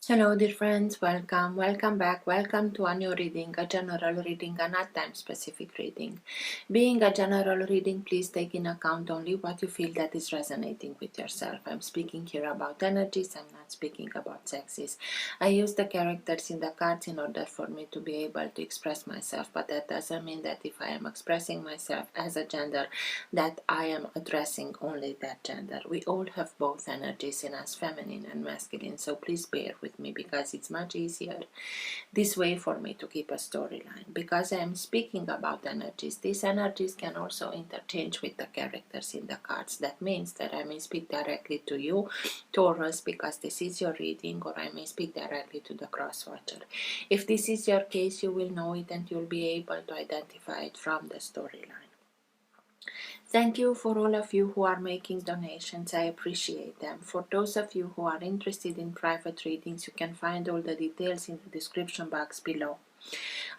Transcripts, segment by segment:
Hello dear friends, welcome back, welcome to a new reading, a general reading, a not time specific reading. Being a general reading, please take in account only what you feel that is resonating with yourself. I'm speaking here about energies, I'm not speaking about sexes. I use the characters in the cards in order for me to be able to express myself, but that doesn't mean that if I am expressing myself as a gender, that I am addressing only that gender. We all have both energies in us, feminine and masculine, so please bear with me because it's much easier this way for me to keep a storyline. Because I am speaking about energies, these energies can also interchange with the characters in the cards. That means that I may speak directly to you, Taurus, because this is your reading, or I may speak directly to the cross-watcher. If this is your case, you will know it and you'll be able to identify it from the storyline. Thank you for all of you who are making donations. I appreciate them. For those of you who are interested in private readings, you can find all the details in the description box below.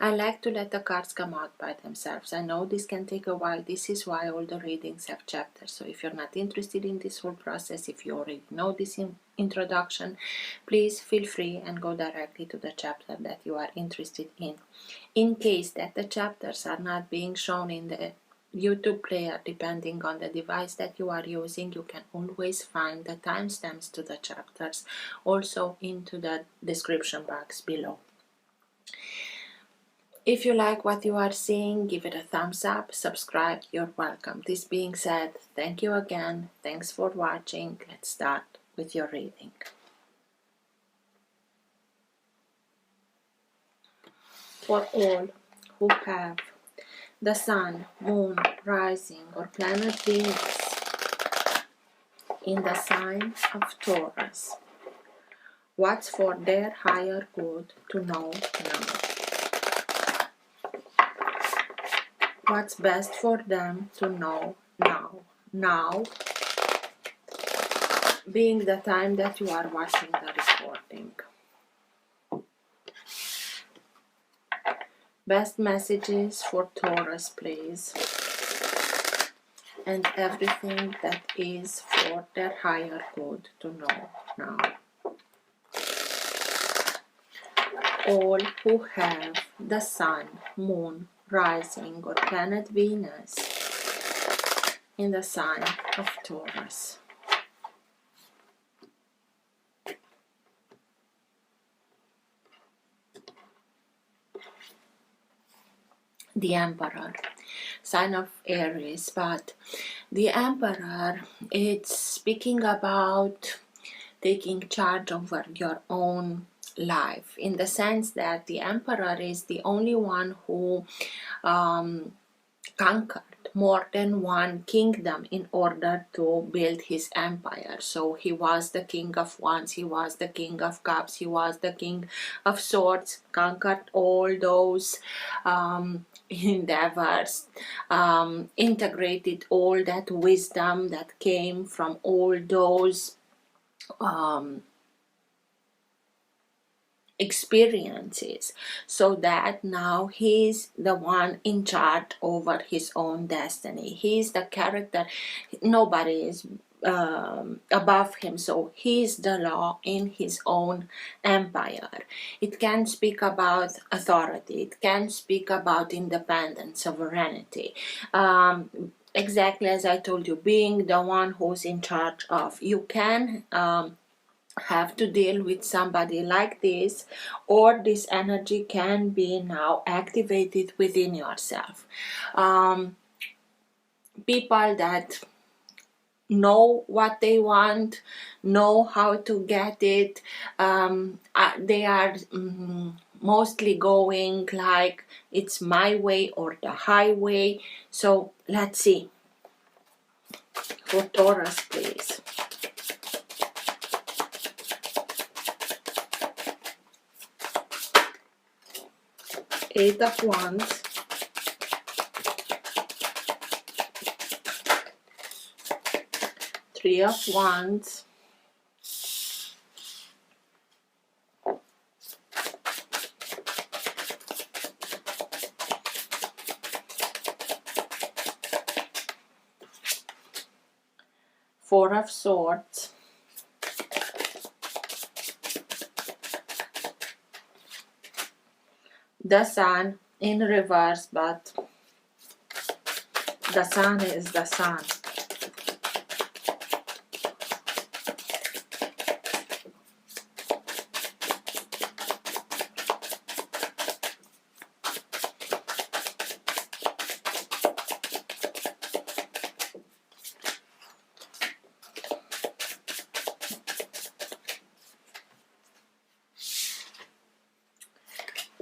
I like to let the cards come out by themselves. I know this can take a while. This is why all the readings have chapters. So if you're not interested in this whole process, if you already know this introduction, please feel free and go directly to the chapter that you are interested in. In case that the chapters are not being shown in the YouTube player, depending on the device that you are using, you can always find the timestamps to the chapters also into the description box below. If you like what you are seeing, give it a thumbs up, subscribe, you're welcome. This being said, thank you again, thanks for watching. Let's start with your reading. For all who have the sun, moon, rising, or planet Venus in the sign of Taurus, what's for their higher good to know now? What's best for them to know now? Now being the time that you are watching the recording. Best messages for Taurus, please. And everything that is for their higher good to know now. All who have the sun, moon, rising, or planet Venus in the sign of Taurus. The Emperor, sign of Aries, but the Emperor, it's speaking about taking charge over your own life, in the sense that the Emperor is the only one who conquered more than one kingdom in order to build his empire. So he was the king of wands, he was the king of cups, he was the king of swords, conquered all those endeavors, integrated all that wisdom that came from all those experiences, so that now he's the one in charge over his own destiny. He's the character, nobody is above him, so he's the law in his own empire. It can speak about authority, it can speak about independence, sovereignty, exactly as I told you, being the one who's in charge of. You can have to deal with somebody like this, or this energy can be now activated within yourself. People that know what they want, know how to get it, they are mostly going like it's my way or the highway. So let's see. For Taurus, please. Eight of Wands, Three of Wands, Four of Swords, the Sun in reverse, but the Sun is the Sun.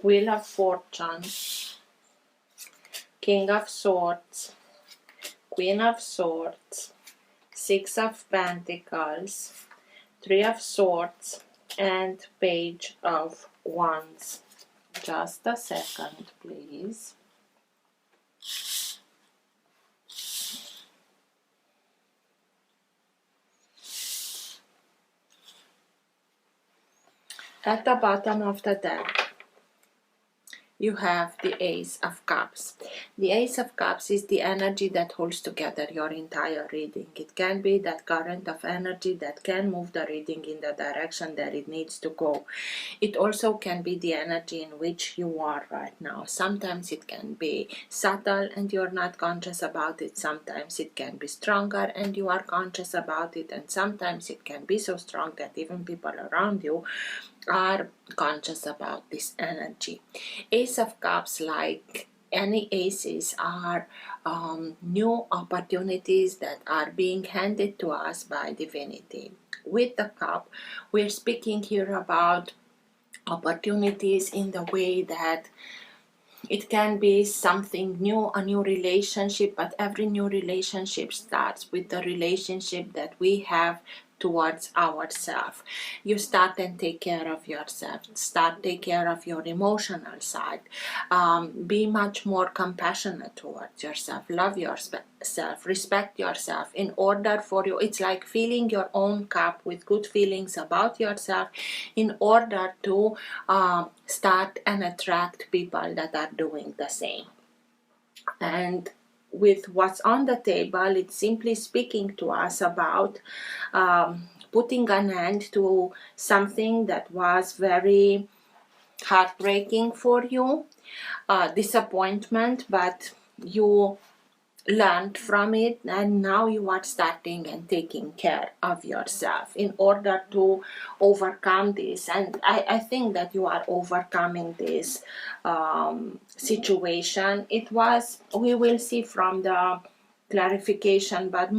Wheel of Fortune, King of Swords, Queen of Swords, Six of Pentacles, Three of Swords, and Page of Wands. Just a second, please. At the bottom of the deck, you have the Ace of Cups. The Ace of Cups is the energy that holds together your entire reading. It can be that current of energy that can move the reading in the direction that it needs to go. It also can be the energy in which you are right now. Sometimes it can be subtle and you're not conscious about it. Sometimes it can be stronger and you are conscious about it. And sometimes it can be so strong that even people around you are conscious about this energy. Ace of Cups, like any aces, are new opportunities that are being handed to us by divinity. With the cup, we're speaking here about opportunities in the way that it can be something new, a new relationship, but every new relationship starts with the relationship that we have towards ourselves. You start and take care of yourself. Start take care of your emotional side. Be much more compassionate towards yourself. Love yourself. Respect yourself. In order for you, it's like filling your own cup with good feelings about yourself in order to start and attract people that are doing the same. And with what's on the table, it's simply speaking to us about putting an end to something that was very heartbreaking for you, disappointment, but you learned from it, and now you are starting and taking care of yourself in order to overcome this. And I think that you are overcoming this situation. We will see from the clarification, but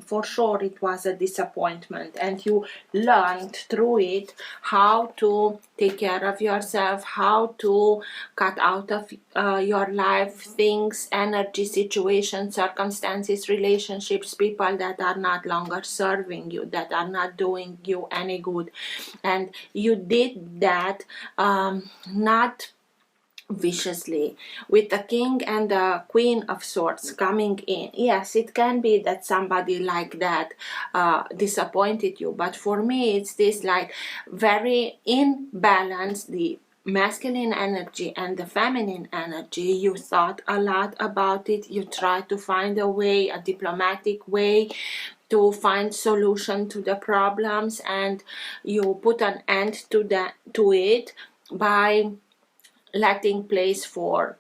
for sure it was a disappointment, and you learned through it how to take care of yourself, how to cut out of your life things, energy, situations, circumstances, relationships, people that are not longer serving you, that are not doing you any good. And you did that not viciously. With the King and the Queen of Swords coming in, yes, it can be that somebody like that disappointed you, but for me it's this like very in balance, the masculine energy and the feminine energy. You thought a lot about it, you tried to find a way, a diplomatic way to find solution to the problems, and you put an end to it by letting place for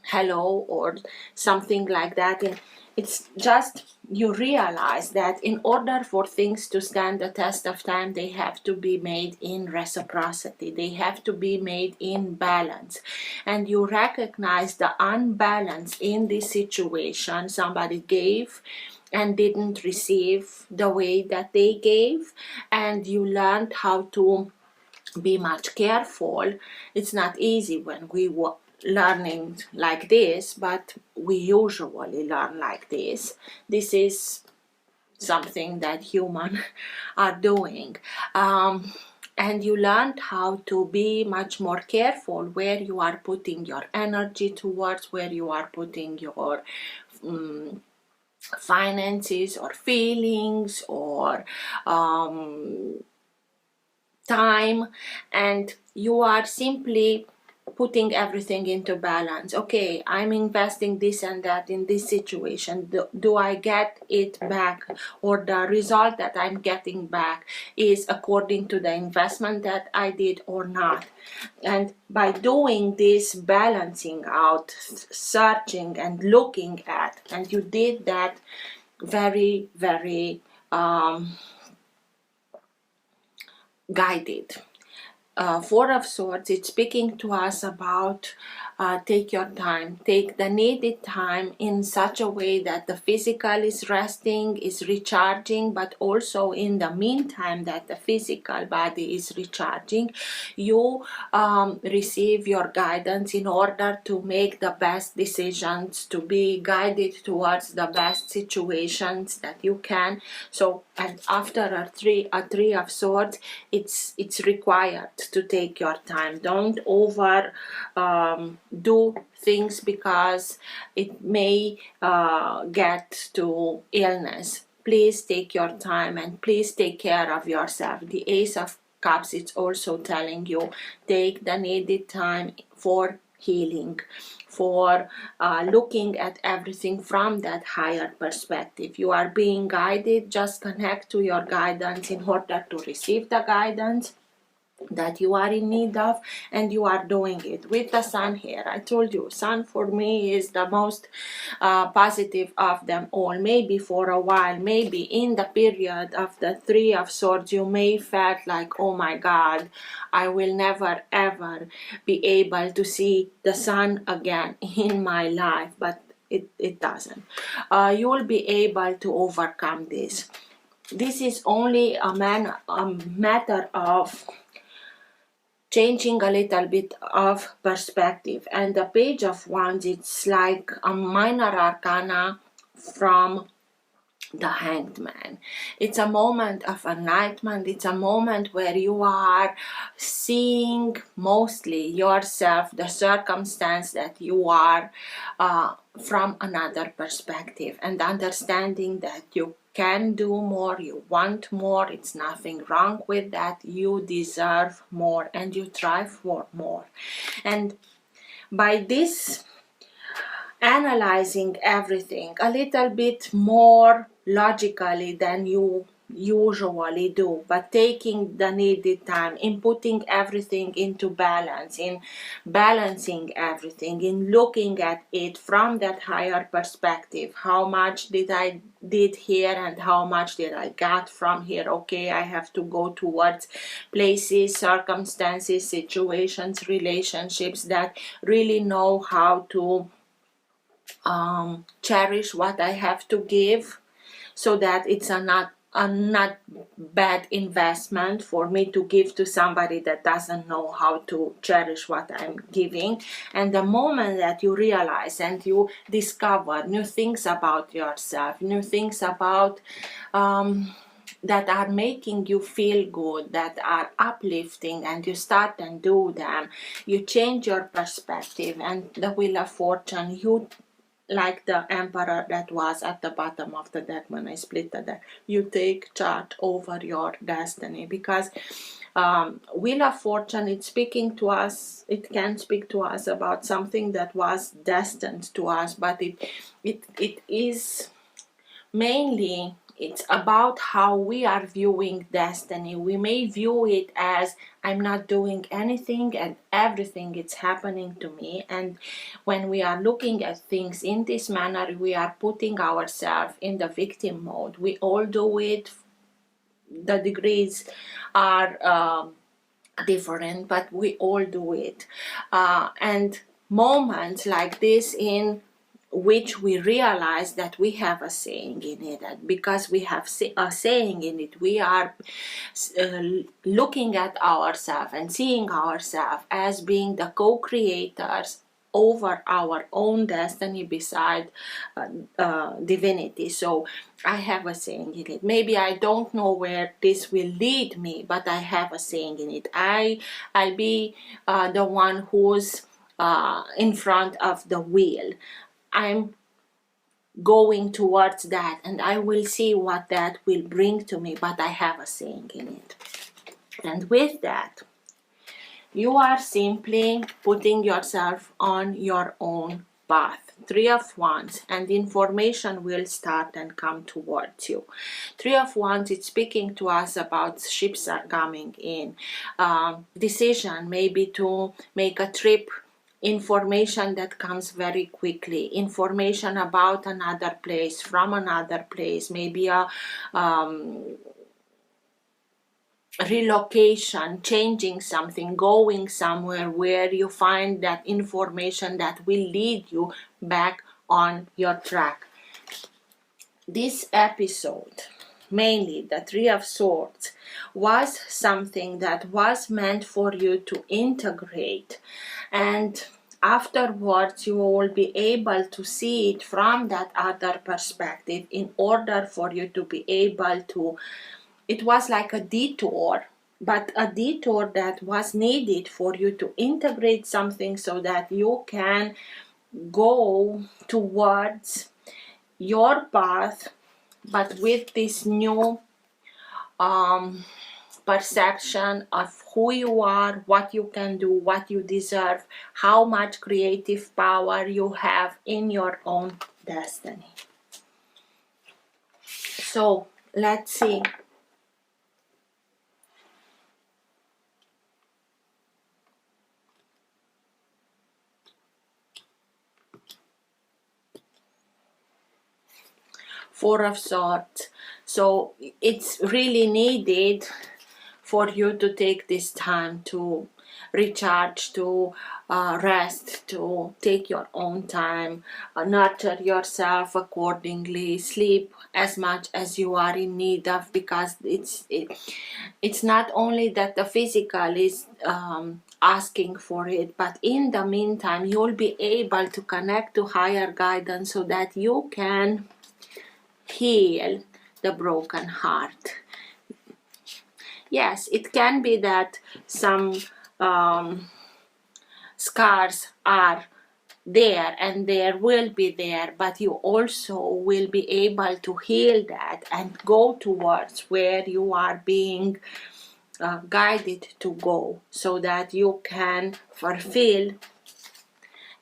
hello or something like that. And it's just, you realize that in order for things to stand the test of time, they have to be made in reciprocity, they have to be made in balance. And you recognize the unbalance in this situation. Somebody gave and didn't receive the way that they gave, and you learned how to be much careful. It's not easy when we were learning like this, but we usually learn like this. This is something that humans are doing. And you learned how to be much more careful where you are putting your energy towards, where you are putting your finances or feelings or time, and you are simply putting everything into balance. Okay, I'm investing this and that in this situation. Do I get it back, or the result that I'm getting back is according to the investment that I did or not? And by doing this balancing out, searching and looking at, and you did that very, very guided. Four of Swords, it's speaking to us about take your time, take the needed time in such a way that the physical is resting, is recharging, but also in the meantime that the physical body is recharging, you receive your guidance in order to make the best decisions, to be guided towards the best situations that you can. So, and after a three of Swords, it's required to take your time. Don't over do things because it may get to illness. Please take your time and please take care of yourself. The Ace of Cups, it's also telling you, take the needed time for healing, for looking at everything from that higher perspective. You are being guided. Just connect to your guidance in order to receive the guidance that you are in need of, and you are doing it with the Sun here. I told you, Sun for me is the most positive of them all. Maybe for a while, maybe in the period of the Three of Swords, you may felt like, oh my God, I will never ever be able to see the Sun again in my life, but it doesn't. You will be able to overcome this. This is only a matter of changing a little bit of perspective. And the Page of Wands, it's like a minor arcana from the Hanged Man. It's a moment of enlightenment. It's a moment where you are seeing mostly yourself, the circumstance that you are, from another perspective, and understanding that you can do more, you want more, it's nothing wrong with that, you deserve more and you thrive for more. And by this analyzing everything a little bit more logically than you usually do, but taking the needed time, in putting everything into balance, in balancing everything, in looking at it from that higher perspective. How much did I did here and how much did I got from here? Okay, I have to go towards places, circumstances, situations, relationships that really know how to cherish what I have to give, so that it's a not bad investment for me to give to somebody that doesn't know how to cherish what I'm giving. And the moment that you realize and you discover new things about yourself, new things about that are making you feel good, that are uplifting, and you start and do them, you change your perspective. And the Wheel of Fortune, you, like the Emperor that was at the bottom of the deck when I split the deck, you take charge over your destiny. Because Wheel of Fortune, it's speaking to us, it can speak to us about something that was destined to us, but it is mainly, it's about how we are viewing destiny. We may view it as, I'm not doing anything and everything is happening to me. And when we are looking at things in this manner, we are putting ourselves in the victim mode. We all do it. The degrees are different, but we all do it. And moments like this in which we realize that we have a saying in it, and because we have a saying in it, we are looking at ourselves and seeing ourselves as being the co-creators over our own destiny beside divinity. So I have a saying in it. Maybe I don't know where this will lead me, but I have a saying in it. I'll be the one who's in front of the wheel. I'm going towards that, and I will see what that will bring to me, but I have a saying in it. And with that, You are simply putting yourself on your own path. Three of Wands, and information will start and come towards you. Three of Wands, it's speaking to us about ships are coming in. Decision maybe to make a trip, information that comes very quickly, information about another place, from another place, maybe a relocation, changing something, going somewhere where you find that information that will lead you back on your track. This episode, mainly the Three of Swords, was something that was meant for you to integrate, and afterwards you will be able to see it from that other perspective in order for you to be able to. It was like a detour, but a detour that was needed for you to integrate something so that you can go towards your path, but with this new perception of who you are, what you can do, what you deserve, how much creative power you have in your own destiny. So let's see. Four of Swords. So it's really needed for you to take this time to recharge, to rest, to take your own time, nurture yourself accordingly, sleep as much as you are in need of, because it's not only that the physical is asking for it, but in the meantime you'll be able to connect to higher guidance so that you can heal the broken heart. Yes, it can be that some scars are there and there will be there, but you also will be able to heal that and go towards where you are being guided to go, so that you can fulfill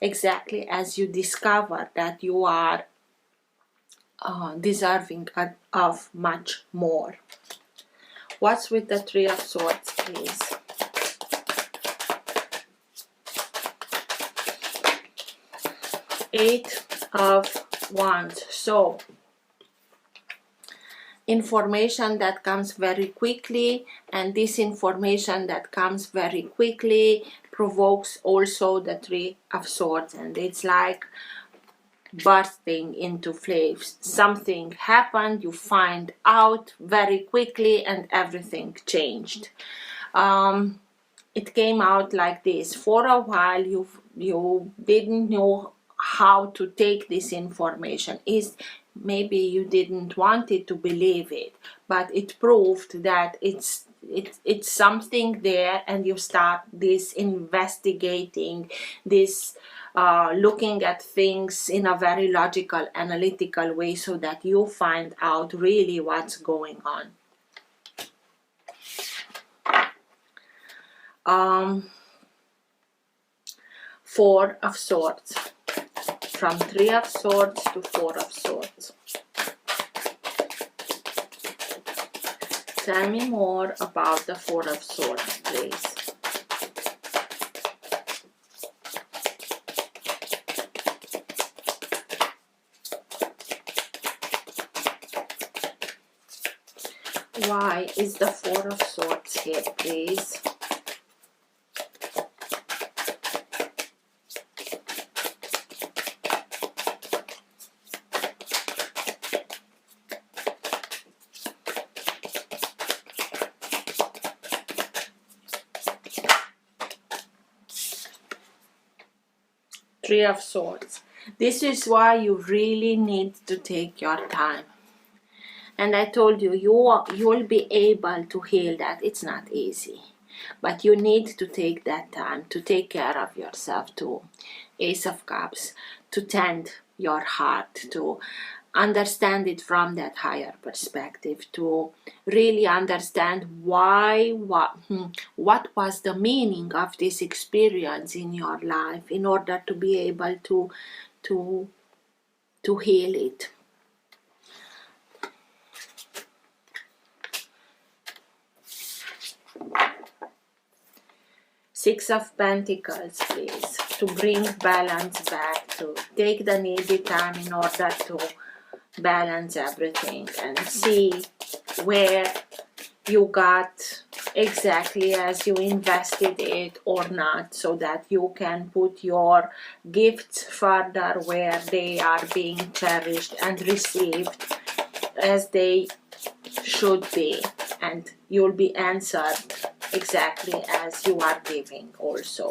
exactly as you discover that you are deserving of much more. What's with the Three of Swords, please? Eight of Wands. So information that comes very quickly, and this information that comes very quickly provokes also the Three of Swords, and it's like bursting into flames. Something happened, you find out very quickly, and everything changed. It came out like this. For a while you didn't know how to take this information. Maybe you didn't want it to believe it, but it proved that it's something there, and you start this investigating, this looking at things in a very logical, analytical way, so that you find out really what's going on. Four of Swords. From Three of Swords to Four of Swords. Tell me more about the Four of Swords, please. Why is the Four of Swords here, please? Three of Swords. This is why you really need to take your time. And I told you, you'll be able to heal that. It's not easy, but you need to take that time to take care of yourself too. Ace of Cups, to tend your heart, to understand it from that higher perspective, to really understand what was the meaning of this experience in your life, in order to be able to heal it. Six of Pentacles, please, to bring balance back, to take the needed time in order to balance everything and see where you got exactly as you invested it or not, so that you can put your gifts further where they are being cherished and received as they should be, and you'll be answered exactly as you are giving also.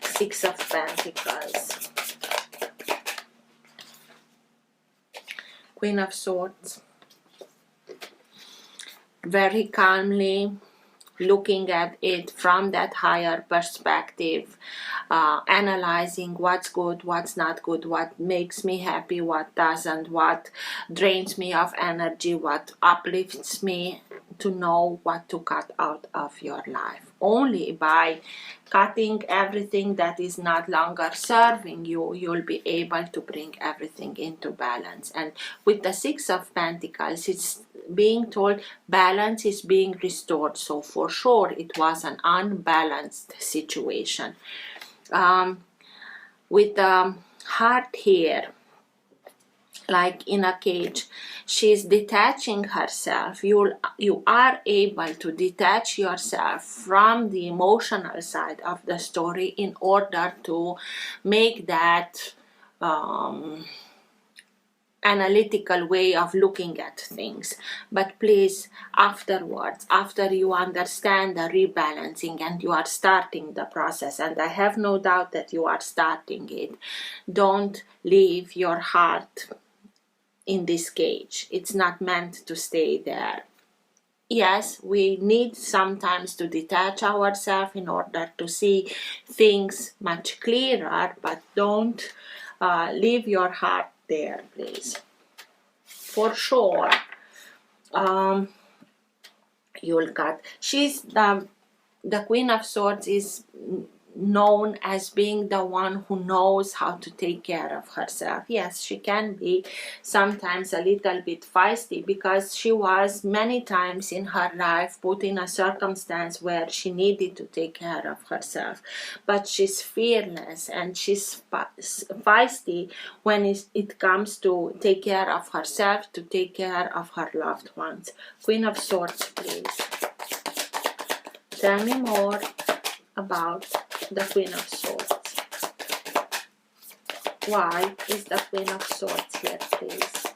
Six of Pentacles. Queen of Swords. Very calmly looking at it from that higher perspective, analyzing what's good, what's not good, what makes me happy, what doesn't, what drains me of energy, what uplifts me, to know what to cut out of your life. Only by cutting everything that is not longer serving you, you'll be able to bring everything into balance. And with the Six of Pentacles, it's being told balance is being restored. So for sure it was an unbalanced situation. With the heart here, like in a cage, she's detaching herself. You are able to detach yourself from the emotional side of the story in order to make that analytical way of looking at things. But please, afterwards, after you understand the rebalancing and you are starting the process, and I have no doubt that you are starting it, don't leave your heart in this cage. It's not meant to stay there. Yes, we need sometimes to detach ourselves in order to see things much clearer, but don't leave your heart there, please. For sure, you'll cut. She's the Queen of Swords is known as being the one who knows how to take care of herself. Yes, she can be sometimes a little bit feisty, because she was many times in her life put in a circumstance where she needed to take care of herself. But she's fearless and she's feisty when it comes to take care of herself, to take care of her loved ones. Queen of Swords, please. Tell me more about the Queen of Swords. Why is the Queen of Swords here, please?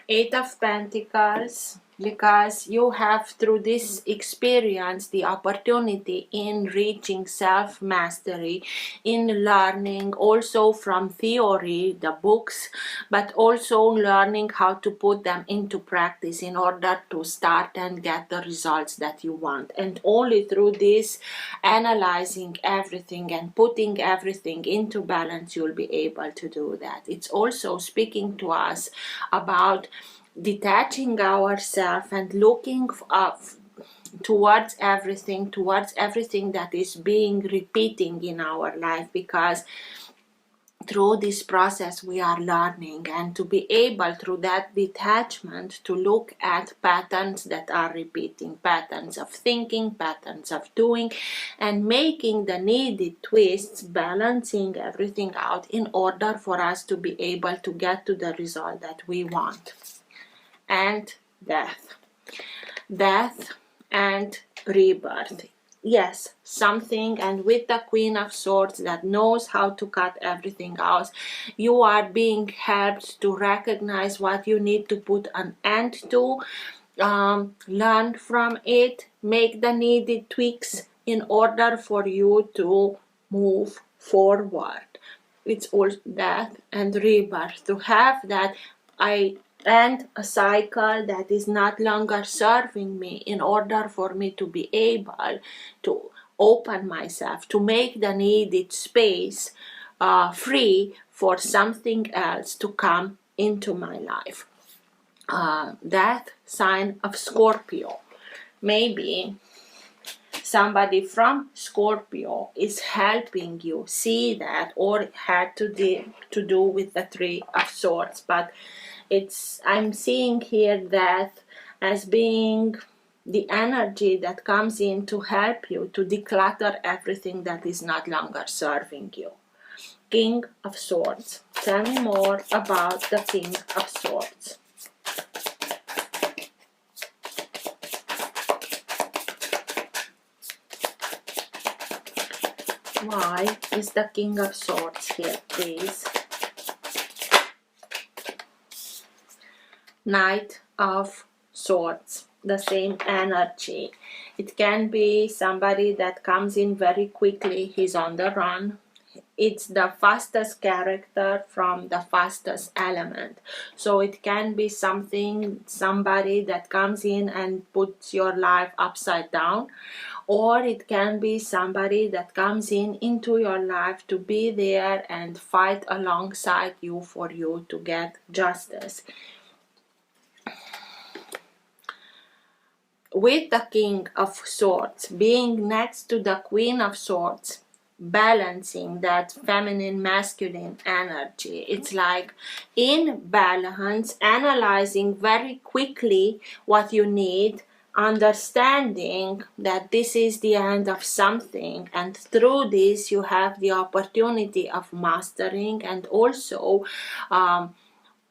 Eight of Pentacles, because you have through this experience the opportunity in reaching self-mastery, in learning also from theory, the books, but also learning how to put them into practice in order to start and get the results that you want. And only through this analyzing everything and putting everything into balance, you'll be able to do that. It's also speaking to us about detaching ourselves and looking up towards everything that is being repeating in our life, because through this process we are learning, and to be able through that detachment to look at patterns that are repeating, patterns of thinking, patterns of doing, and making the needed twists, balancing everything out in order for us to be able to get to the result that we want. And death and rebirth. Yes, something, and with the Queen of Swords that knows how to cut everything out, you are being helped to recognize what you need to put an end to, learn from it, make the needed tweaks in order for you to move forward. It's all death and rebirth, to have that and a cycle that is not longer serving me in order for me to be able to open myself, to make the needed space free for something else to come into my life. That sign of Scorpio. Maybe somebody from Scorpio is helping you see that, or it had to do with the Three of Swords, but I'm seeing here that as being the energy that comes in to help you to declutter everything that is not longer serving you. King of Swords. Tell me more about the King of Swords. Why is the King of Swords here, please? Knight of Swords, the same energy. It can be somebody that comes in very quickly, he's on the run. It's the fastest character from the fastest element. So it can be somebody that comes in and puts your life upside down, or it can be somebody that comes into your life to be there and fight alongside you for you to get justice. With the King of Swords being next to the Queen of Swords, balancing that feminine masculine energy, it's like in balance, analyzing very quickly what you need, understanding that this is the end of something, and through this you have the opportunity of mastering, and also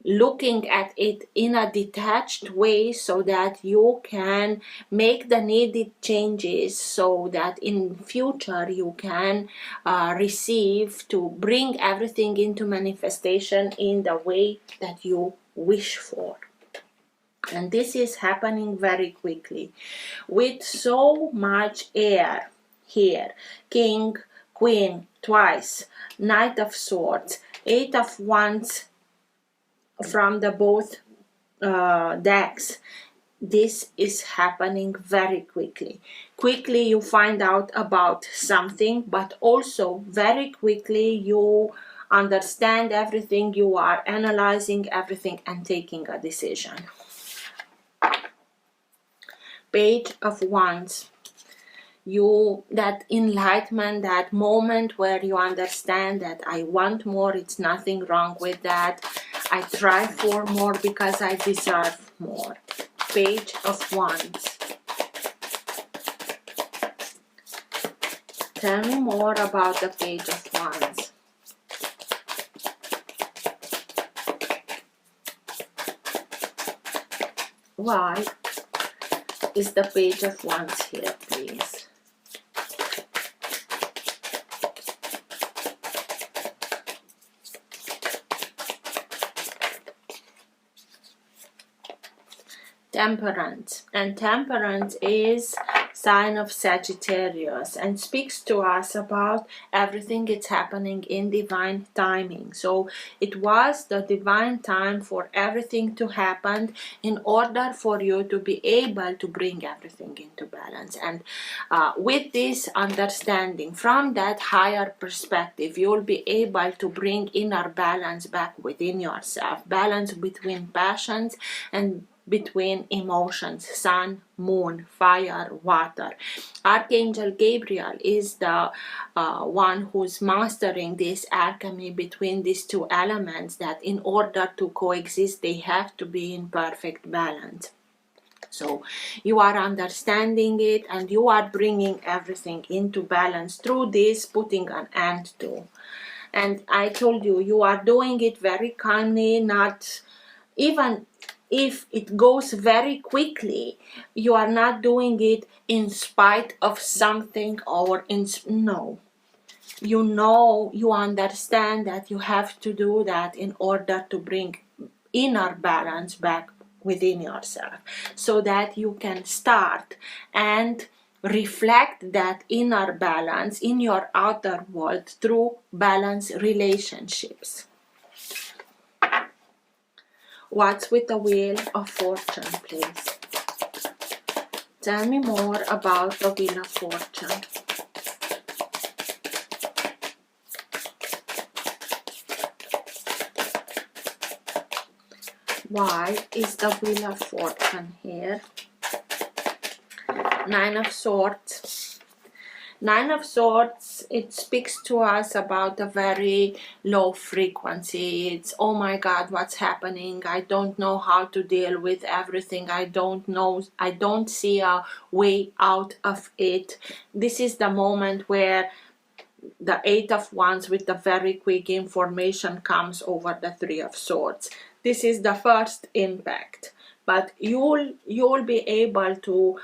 looking at it in a detached way so that you can make the needed changes so that in future you can receive to bring everything into manifestation in the way that you wish for. And this is happening very quickly with so much air here. King, Queen twice, Knight of Swords, Eight of Wands from the both decks. This is happening very quickly. Quickly you find out about something, but also very quickly you understand everything, you are analyzing everything and taking a decision. Page of Wands. That enlightenment, that moment where you understand that I want more, it's nothing wrong with that. I try for more because I deserve more. Page of Wands. Tell me more about the Page of Wands. Why is the Page of Wands here, please? Temperance, and Temperance is sign of Sagittarius and speaks to us about everything that's happening in divine timing. So it was the divine time for everything to happen in order for you to be able to bring everything into balance. And with this understanding from that higher perspective, you'll be able to bring inner balance back within yourself, balance between passions and between emotions, sun, moon, fire, water. Archangel Gabriel is the one who's mastering this alchemy between these two elements, that in order to coexist they have to be in perfect balance. So you are understanding it and you are bringing everything into balance through this, putting an end to. And I told you, you are doing it very calmly, not even if it goes very quickly, you are not doing it in spite of something or no. You understand that you have to do that in order to bring inner balance back within yourself, so that you can start and reflect that inner balance in your outer world through balanced relationships. What's with the Wheel of Fortune, please? Tell me more about the Wheel of Fortune. Why is the Wheel of Fortune here? Nine of Swords. Nine of Swords, it speaks to us about a very low frequency. It's, oh my God, what's happening? I don't know how to deal with everything. I don't know. I don't see a way out of it. This is the moment where the Eight of Wands with the very quick information comes over the Three of Swords. This is the first impact, but you'll be able to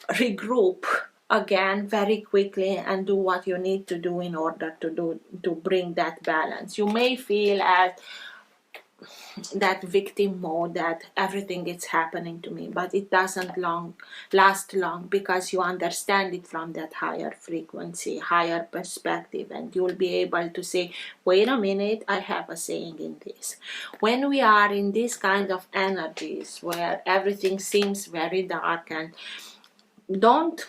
regroup again very quickly and do what you need to do in order to bring that balance. You may feel at that victim mode, that everything is happening to me, but it doesn't last long, because you understand it from that higher frequency, higher perspective, and you'll be able to say, wait a minute, I have a saying in this. When we are in this kind of energies where everything seems very dark, and don't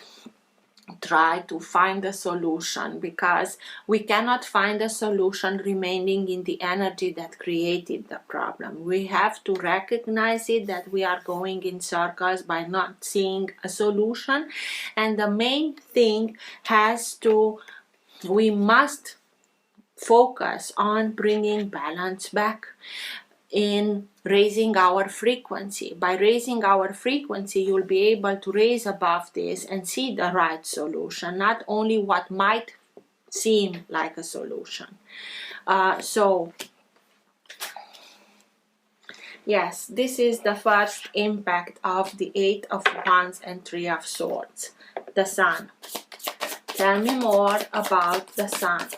try to find a solution, because we cannot find a solution remaining in the energy that created the problem. We have to recognize it, that we are going in circles by not seeing a solution, and the main thing we must focus on bringing balance back in raising our frequency. By raising our frequency, you'll be able to raise above this and see the right solution, not only what might seem like a solution. So yes, this is the first impact of the Eight of Wands and Three of Swords, the Sun. Tell me more about the Sun.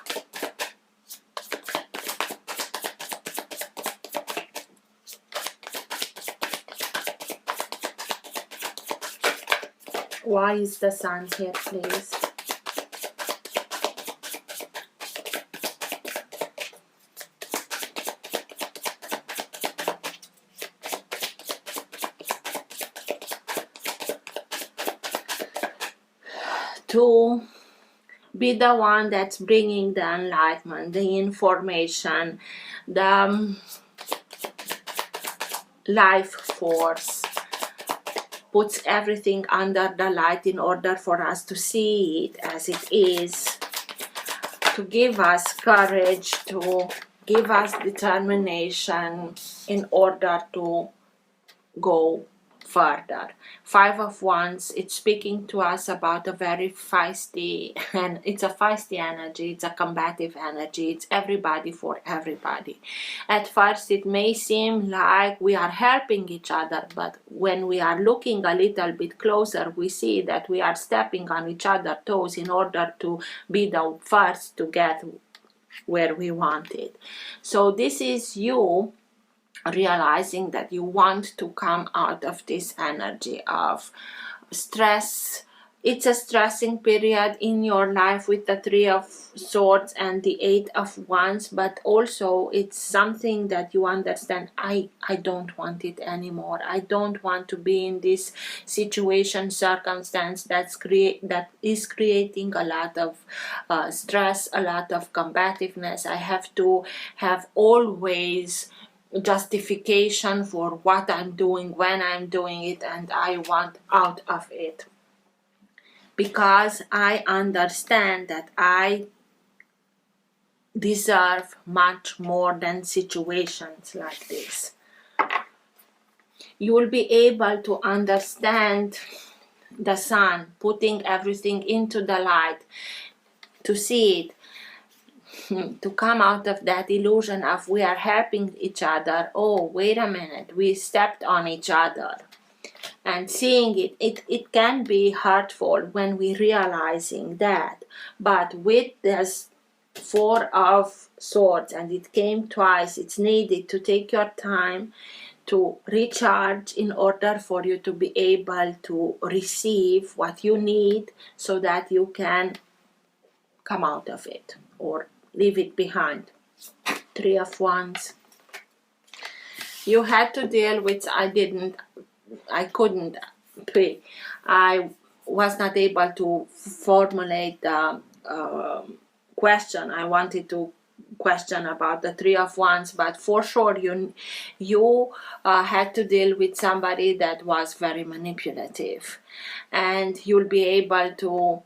Why is the Sun here, please? To be the one that's bringing the enlightenment, the information, the life force, puts everything under the light in order for us to see it as it is, to give us courage, to give us determination in order to go further. Five of Wands, it's speaking to us about a very feisty, and it's a feisty energy, it's a combative energy, it's everybody for everybody. At first it may seem like we are helping each other, but when we are looking a little bit closer, we see that we are stepping on each other's toes in order to be the first to get where we want it. So this is you realizing that you want to come out of this energy of stress. It's a stressing period in your life with the Three of Swords and the Eight of Wands, but also it's something that you understand, I don't want it anymore. I don't want to be in this situation, circumstance that is creating a lot of stress, a lot of combativeness. I have to have always justification for what I'm doing, when I'm doing it, and I want out of it, because I understand that I deserve much more than situations like this. You will be able to understand the Sun putting everything into the light, to see it, to come out of that illusion of we are helping each other. Oh, wait a minute, we stepped on each other. And seeing it can be hurtful when we realizing that. But with this Four of Swords, and it came twice, it's needed to take your time to recharge in order for you to be able to receive what you need, so that you can come out of it or leave it behind. Three of Wands. You had to deal with, I couldn't pay. I was not able to formulate the question. I wanted to question about the Three of Wands, but for sure you had to deal with somebody that was very manipulative, and you'll be able to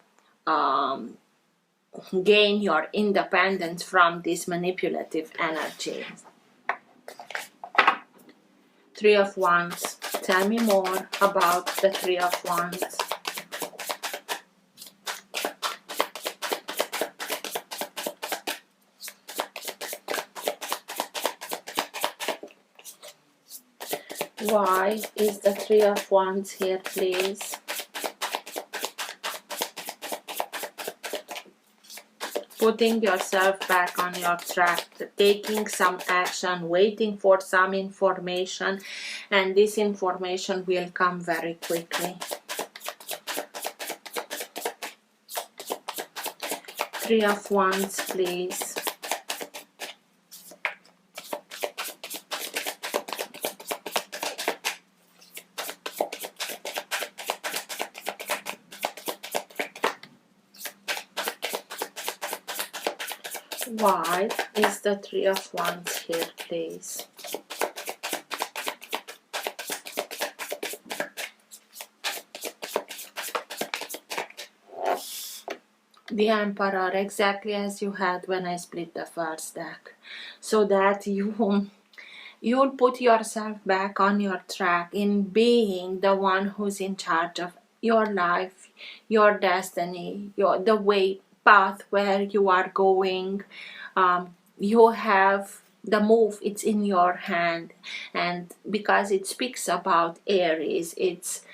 gain your independence from this manipulative energy. Three of Wands. Tell me more about the Three of Wands. Why is the Three of Wands here, please? Putting yourself back on your track, taking some action, waiting for some information, and this information will come very quickly. Three of Wands, please. Why is the Three of Wands here, please? The Emperor, exactly as you had when I split the first deck, so that you'll put yourself back on your track in being the one who's in charge of your life, your destiny, the way path where you are going. You have the move, it's in your hand, and because it speaks about Aries, it's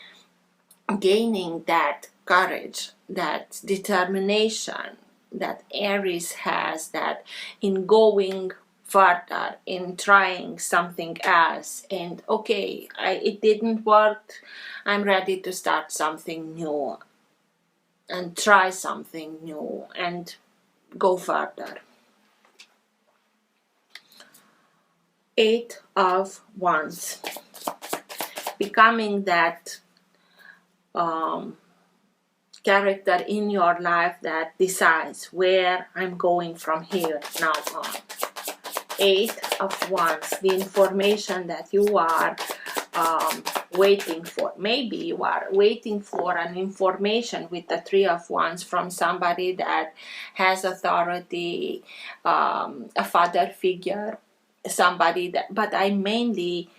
gaining that courage, that determination that Aries has, that in going further, in trying something else, and okay, it didn't work, I'm ready to start something new and try something new and go further. Eight of Wands. Becoming that character in your life that decides where I'm going from here now on. Eight of Wands. The information that you are waiting for. Maybe you are waiting for an information with the Three of Wands from somebody that has authority, a father figure, somebody that, but I mainly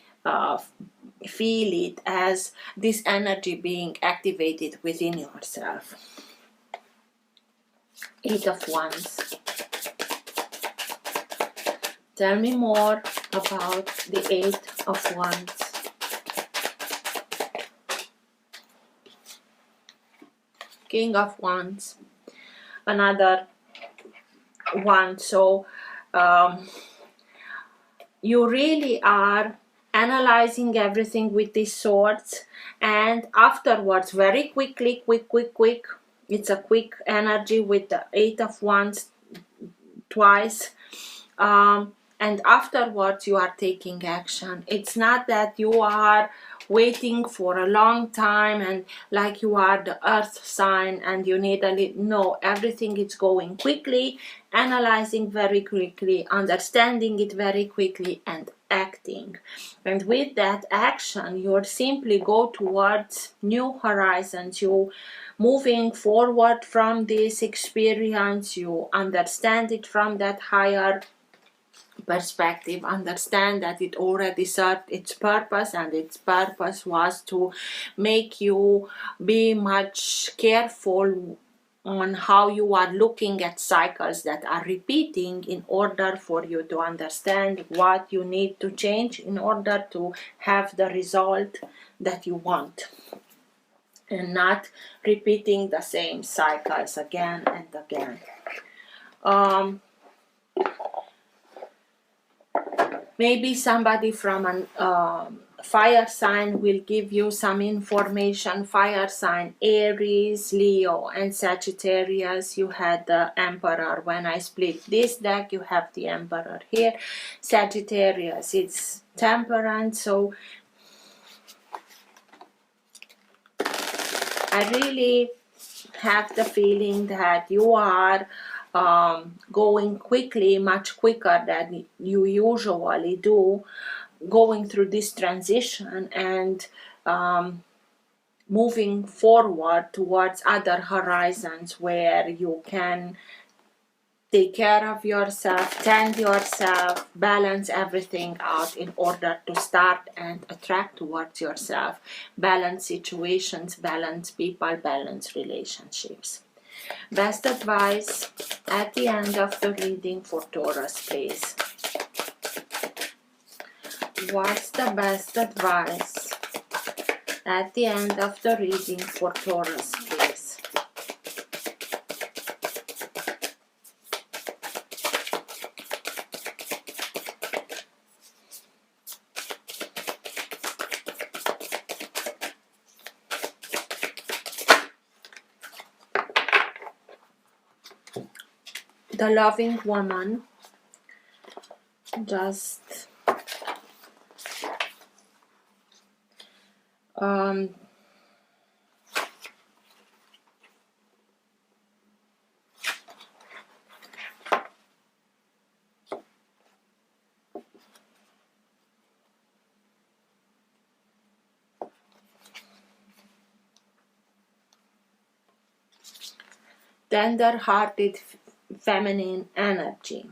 feel it as this energy being activated within yourself. Eight of Wands. Tell me more about the Eight of Wands. King of Wands. Another one. So you really are analyzing everything with these swords, and afterwards, very quickly, quick, it's a quick energy with the Eight of Wands twice, and afterwards you are taking action. It's not that you are waiting for a long time and like you are the earth sign and you need a little, no, everything is going quickly, analyzing very quickly, understanding it very quickly, and acting. And with that action, you'll simply go towards new horizons. You moving forward from this experience, you understand it from that higher perspective, understand that it already served its purpose, and its purpose was to make you be much careful on how you are looking at cycles that are repeating, in order for you to understand what you need to change in order to have the result that you want, and not repeating the same cycles again and again. Maybe somebody from a fire sign will give you some information. Fire sign, Aries, Leo, and Sagittarius. You had the Emperor. When I split this deck, you have the Emperor here. Sagittarius, it's Temperance. So I really have the feeling that you are going quickly, much quicker than you usually do, going through this transition and moving forward towards other horizons where you can take care of yourself, tend yourself, balance everything out in order to start and attract towards yourself, balance situations, balance people, balance relationships. Best advice at the end of the reading for Taurus, please. What's the best advice at the end of the reading for Taurus, please? The loving woman just tender-hearted feminine energy.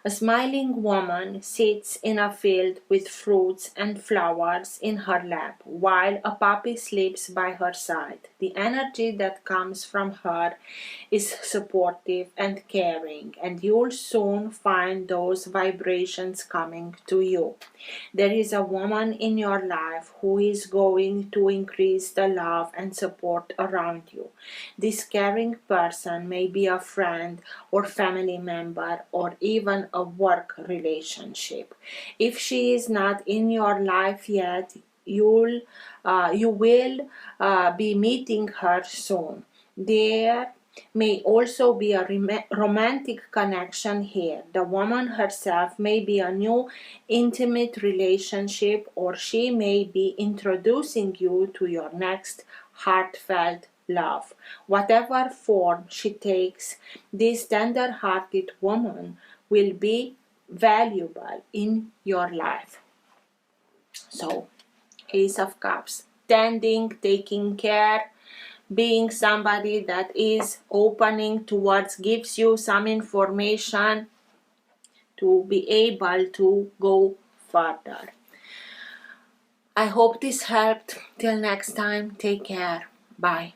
A smiling woman sits in a field with fruits and flowers in her lap, while a puppy sleeps by her side. The energy that comes from her is supportive and caring, and you'll soon find those vibrations coming to you. There is a woman in your life who is going to increase the love and support around you. This caring person may be a friend or family member or even a work relationship. If she is not in your life yet, you will be meeting her soon. There may also be a romantic connection here. The woman herself may be a new intimate relationship, or she may be introducing you to your next heartfelt love. Whatever form she takes, this tender-hearted woman will be valuable in your life. So, Ace of Cups, tending, taking care, being somebody that is opening towards, gives you some information to be able to go further. I hope this helped. Till next time, take care. Bye.